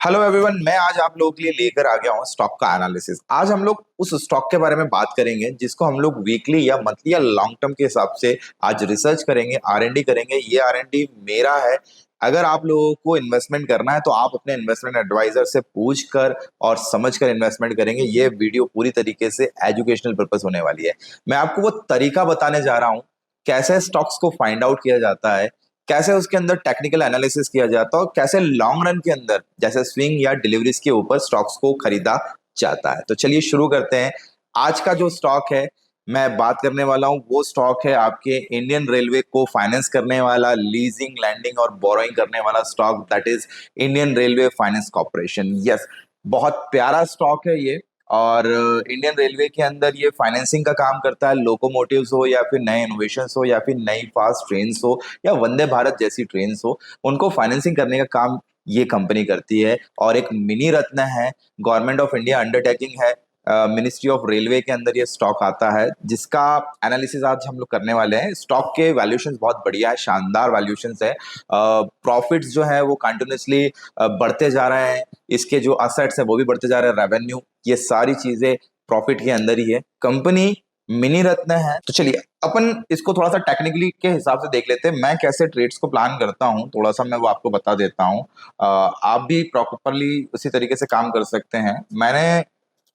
Hello everyone, मैं आज आप लोगों के लिए लेकर आ गया हूँ स्टॉक का एनालिसिस। आज हम लोग उस स्टॉक के बारे में बात करेंगे जिसको हम लोग वीकली या मंथली या लॉन्ग टर्म के हिसाब से आज रिसर्च करेंगे, आरएनडी करेंगे। ये आरएनडी मेरा है। अगर आप लोगों को इन्वेस्टमेंट करना है तो आप अपने इन्वेस्टमेंट एडवाइजर से पूछ कर और समझ कर इन्वेस्टमेंट करेंगे। ये वीडियो पूरी तरीके से एजुकेशनल पर्पस होने वाली है। मैं आपको वो तरीका बताने जा रहा हूँ कैसे स्टॉक्स को फाइंड आउट किया जाता है, कैसे उसके अंदर टेक्निकल एनालिसिस किया जाता है और कैसे लॉन्ग रन के अंदर जैसे स्विंग या डिलीवरीज के ऊपर स्टॉक्स को खरीदा जाता है। तो चलिए शुरू करते हैं। आज का जो स्टॉक है मैं बात करने वाला हूं वो स्टॉक है आपके इंडियन रेलवे को फाइनेंस करने वाला, लीजिंग, लैंडिंग और बोरोइंग करने वाला stock, that is Indian railway finance corporation. Yes, बहुत प्यारा स्टॉक है ये। और इंडियन रेलवे के अंदर ये फाइनेंसिंग का काम करता है। लोकोमोटिव्स हो या फिर नए इनोवेशंस हो या फिर नई फास्ट ट्रेन्स हो या वंदे भारत जैसी ट्रेन्स हो, उनको फाइनेंसिंग करने का काम ये कंपनी करती है। और एक मिनी रत्न है, गवर्नमेंट ऑफ इंडिया अंडरटेकिंग है। मिनिस्ट्री ऑफ रेलवे के अंदर ये स्टॉक आता है जिसका एनालिसिस आज हम लोग करने वाले हैं। स्टॉक के वैल्यूएशंस बहुत बढ़िया है, शानदार वैल्यूएशंस है। प्रॉफिट्स जो है वो कंटिन्यूसली बढ़ते जा रहे हैं। इसके जो असेट्स है वो भी बढ़ते जा रहे हैं। रेवेन्यू, ये सारी चीजें प्रॉफिट के अंदर ही है। कंपनी मिनी रत्न है। तो चलिए अपन इसको थोड़ा सा टेक्निकली के हिसाब से देख लेते हैं। मैं कैसे ट्रेड्स को प्लान करता हूँ थोड़ा सा मैं वो आपको बता देता हूँ। आप भी प्रॉपरली उसी तरीके से काम कर सकते हैं। मैंने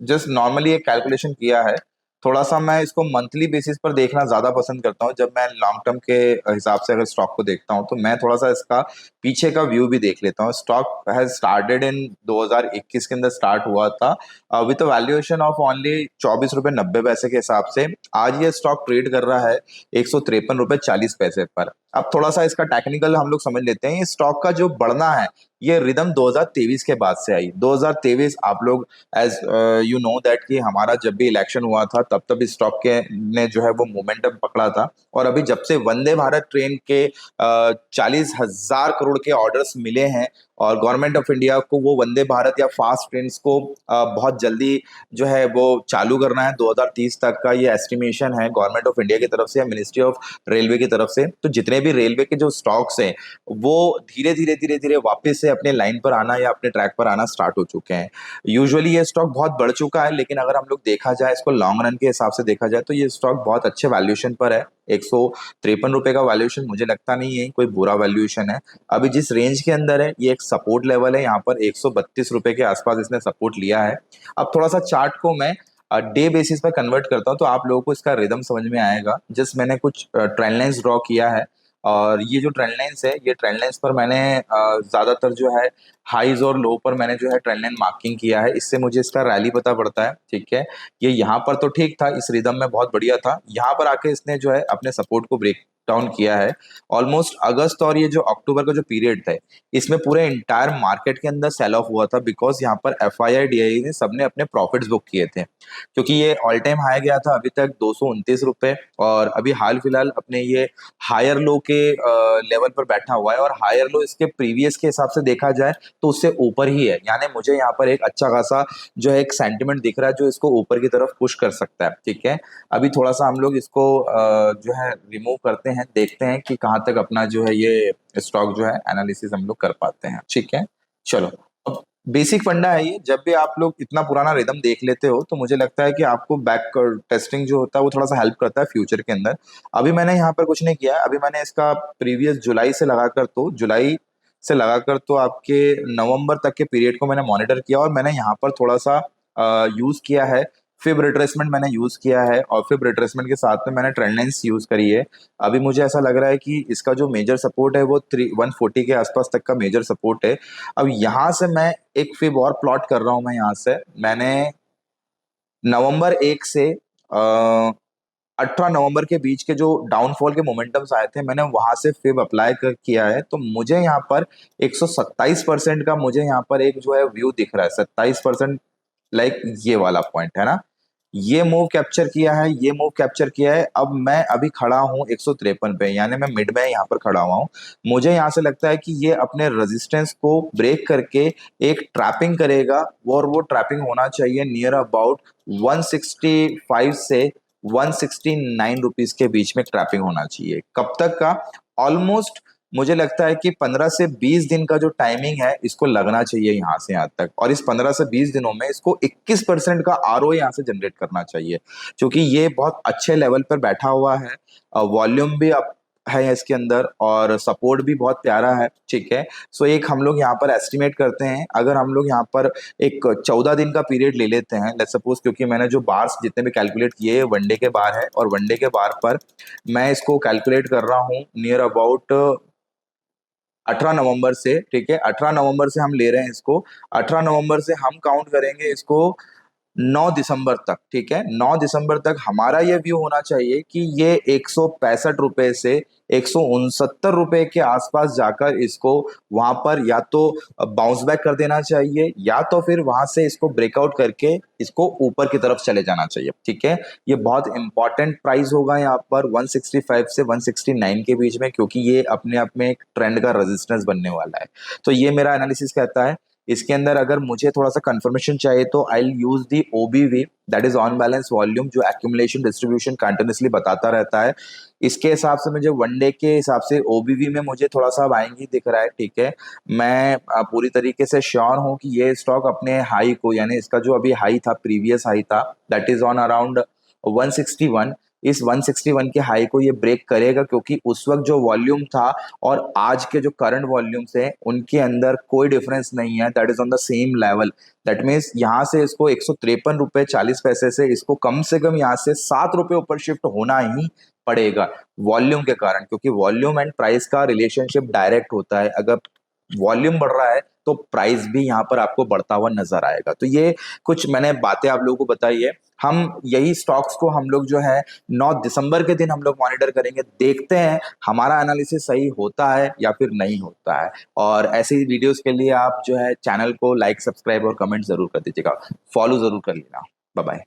जस्ट नॉर्मली एक कैलकुलेशन किया है। थोड़ा सा मैं इसको मंथली बेसिस पर देखना ज्यादा पसंद करता हूँ। जब मैं लॉन्ग टर्म के हिसाब से अगर स्टॉक को देखता हूँ तो मैं थोड़ा सा इसका पीछे का व्यू भी देख लेता हूँ। स्टॉक हैज स्टार्टेड इन 2021 के अंदर स्टार्ट हुआ था विद वैल्यूएशन ऑफ ओनली 24 रुपये 90 पैसे के हिसाब से। आज ये स्टॉक ट्रेड कर रहा है 153 रुपये 40 पैसे पर। अब थोड़ा सा इसका टेक्निकल हम लोग समझ लेते हैं। ये स्टॉक का जो बढ़ना है ये रिदम 2023 के बाद से आई। 2023 आप लोग एज यू नो दैट कि हमारा जब भी इलेक्शन हुआ था तब तब इस स्टॉक के ने जो है वो मोमेंटम पकड़ा था। और अभी जब से वंदे भारत ट्रेन के 40,000 करोड़ के ऑर्डर्स मिले हैं और गवर्नमेंट ऑफ इंडिया को वो वंदे भारत या फास्ट ट्रेन को बहुत जल्दी जो है वो चालू करना है 2030 तक का ये एस्टिमेशन है गवर्नमेंट ऑफ इंडिया की तरफ से या मिनिस्ट्री ऑफ रेलवे की तरफ से। तो जितने भी रेलवे के जो स्टॉक्स हैं वो धीरे धीरे धीरे धीरे वापस से अपने लाइन पर आना या अपने ट्रैक पर आना स्टार्ट हो चुके हैं। यूजुअली ये स्टॉक बहुत बढ़ चुका है, लेकिन अगर हम लोग देखा जाए इसको लॉन्ग रन के हिसाब से देखा जाए तो ये स्टॉक बहुत अच्छे वैल्यूएशन पर है। 153 रुपए का वैल्यूएशन मुझे लगता नहीं है कोई बुरा वैल्यूएशन है। अभी जिस रेंज के अंदर है ये एक सपोर्ट लेवल है, यहाँ पर 132 रुपए के आसपास इसने सपोर्ट लिया है। अब थोड़ा सा चार्ट को मैं डे बेसिस पर कन्वर्ट करता हूँ तो आप लोगों को इसका रिदम समझ में आएगा। जस्ट मैंने कुछ ट्रेंड लाइंस ड्रॉ किया है और ये जो ट्रेंड लाइंस है ये ट्रेंड लाइंस पर मैंने ज्यादातर जो है हाईज और लो पर मैंने जो है ट्रेंड लाइन मार्किंग किया है। इससे मुझे इसका रैली पता पड़ता है। ठीक है, ये यहाँ पर तो ठीक था, इस रिदम में बहुत बढ़िया था। यहाँ पर आके इसने जो है अपने सपोर्ट को ब्रेक डाउन किया है। ऑलमोस्ट अगस्त और ये जो अक्टूबर का जो पीरियड था इसमें पूरे इंटायर मार्केट के अंदर सेल ऑफ हुआ था बिकॉज यहाँ पर एफआईआई डीआई ने सबने अपने प्रॉफिट्स बुक किए थे क्योंकि ये ऑल टाइम हाई गया था अभी तक 229 रुपए और अभी हाल फिलहाल अपने ये हायर लो के लेवल पर बैठा हुआ है। और हायर लो इसके प्रीवियस के हिसाब से देखा जाए तो उससे ऊपर ही है, यानी मुझे यहाँ पर एक अच्छा खासा जो है एक सेंटिमेंट दिख रहा है जो इसको ऊपर की तरफ पुश कर सकता है। ठीक है, अभी थोड़ा सा हम लोग इसको जो है रिमूव करते हैं, देखते हैं कि कहाँ तक अपना जो है ये स्टॉक जो है एनालिसिस हम लोग कर पाते हैं। ठीक है, चलो अब बेसिक फंडा है ये। जब भी आप लोग इतना पुराना रिदम देख लेते हो तो मुझे लगता है कि आपको बैक टेस्टिंग जो होता है वो थोड़ा सा हेल्प करता है फ्यूचर के अंदर। अभी मैंने यहाँ पर कुछ नहीं किया, अभी मैंने इसका प्रीवियस जुलाई से लगाकर तो आपके नवंबर तक के पीरियड को मैंने मॉनिटर किया और मैंने यहाँ पर थोड़ा सा यूज किया है। फिब रिट्रेसमेंट मैंने यूज किया है और फिब रिट्रेसमेंट के साथ में मैंने ट्रेंड लाइंस यूज करी है। अभी मुझे ऐसा लग रहा है कि इसका जो मेजर सपोर्ट है वो 140 के आसपास तक का मेजर सपोर्ट है। अब यहाँ से मैं एक फिब और प्लॉट कर रहा हूँ। मैं यहाँ से मैंने नवंबर 1 से 18 नवंबर के बीच के जो डाउनफॉल के मोमेंटम्स आए थे मैंने वहां से फिब अप्लाई किया है। तो मुझे यहाँ पर 127% का मुझे यहाँ पर एक जो है व्यू दिख रहा है। 27% लाइक ये वाला पॉइंट है ना, ये मूव कैप्चर किया है, ये मूव कैप्चर किया है। अब मैं अभी खड़ा हूँ 153 पे, यानी मैं मिड में यहाँ पर खड़ा हुआ हूँ। मुझे यहाँ से लगता है कि ये अपने रेजिस्टेंस को ब्रेक करके एक ट्रैपिंग करेगा और वो ट्रैपिंग होना चाहिए नियर अबाउट 165 से 169 रुपीज के बीच में ट्रैपिंग होना चाहिए। कब तक का? ऑलमोस्ट मुझे लगता है कि 15 से 20 दिन का जो टाइमिंग है इसको लगना चाहिए यहाँ से यहाँ तक, और इस 15 से 20 दिनों में इसको 21% का आरओ यहाँ से जनरेट करना चाहिए, क्योंकि ये बहुत अच्छे लेवल पर बैठा हुआ है। वॉल्यूम भी अब है इसके अंदर और सपोर्ट भी बहुत प्यारा है, ठीक है। सो एक हम लोग यहाँ पर एस्टिमेट करते हैं, अगर हम लोग यहाँ पर एक 14 दिन का पीरियड ले लेते हैं लेट्स सपोज, क्योंकि मैंने जो बार्स जितने भी कैलकुलेट किए वनडे के बार है, और वनडे के बार पर मैं इसको कैलकुलेट कर रहा हूँ नियर अबाउट 18 नवंबर से, ठीक है। 18 नवंबर से हम ले रहे हैं इसको, 18 नवंबर से हम काउंट करेंगे इसको 9 दिसंबर तक, ठीक है। 9 दिसंबर तक हमारा ये व्यू होना चाहिए कि ये 165 रुपए से 169 रुपए के आसपास जाकर इसको वहां पर या तो बाउंस बैक कर देना चाहिए, या तो फिर वहां से इसको ब्रेकआउट करके इसको ऊपर की तरफ चले जाना चाहिए, ठीक है। ये बहुत इंपॉर्टेंट प्राइस होगा यहाँ पर 165 से 169 के बीच में, क्योंकि ये अपने आप में एक ट्रेंड का रेजिस्टेंस बनने वाला है। तो ये मेरा एनालिसिस कहता है। इसके अंदर अगर मुझे थोड़ा सा कंफर्मेशन चाहिए तो I will use the OBV, that is on balance volume, जो एक्यूमुलेशन डिस्ट्रीब्यूशन कंटिन्यूसली बताता रहता है। इसके हिसाब से मुझे वनडे के हिसाब से ओबीवी में मुझे थोड़ा सा बाइंग ही दिख रहा है, ठीक है। मैं पूरी तरीके से श्योर हूं कि ये स्टॉक अपने हाई को, यानी इसका जो अभी हाई था, प्रीवियस हाई था, दैट इज ऑन अराउंड 161, इस 161 के हाई को ये ब्रेक करेगा, क्योंकि उस वक्त जो वॉल्यूम था और आज के जो करंट वॉल्यूम्स हैं उनके अंदर कोई डिफरेंस नहीं है, that is on the same level. That means यहाँ से इसको 153 रुपए 40 पैसे से इसको कम से कम यहाँ से 7 रुपए ऊपर शिफ्ट होना ही पड़ेगा वॉल्यूम के कारण, क्योंकि वॉल्यूम एंड प्राइस का रिलेशनशिप डायरेक्ट होता है। अगर वॉल्यूम बढ़ रहा है तो प्राइस भी यहाँ पर आपको बढ़ता हुआ नजर आएगा। तो ये कुछ मैंने बातें आप लोगों को बताई है। हम यही स्टॉक्स को हम लोग जो है 9 दिसंबर के दिन हम लोग मॉनिटर करेंगे, देखते हैं हमारा एनालिसिस सही होता है या फिर नहीं होता है। और ऐसी वीडियोस के लिए आप जो है चैनल को लाइक, सब्सक्राइब और कमेंट जरूर कर दीजिएगा, फॉलो जरूर कर लेना। Bye bye.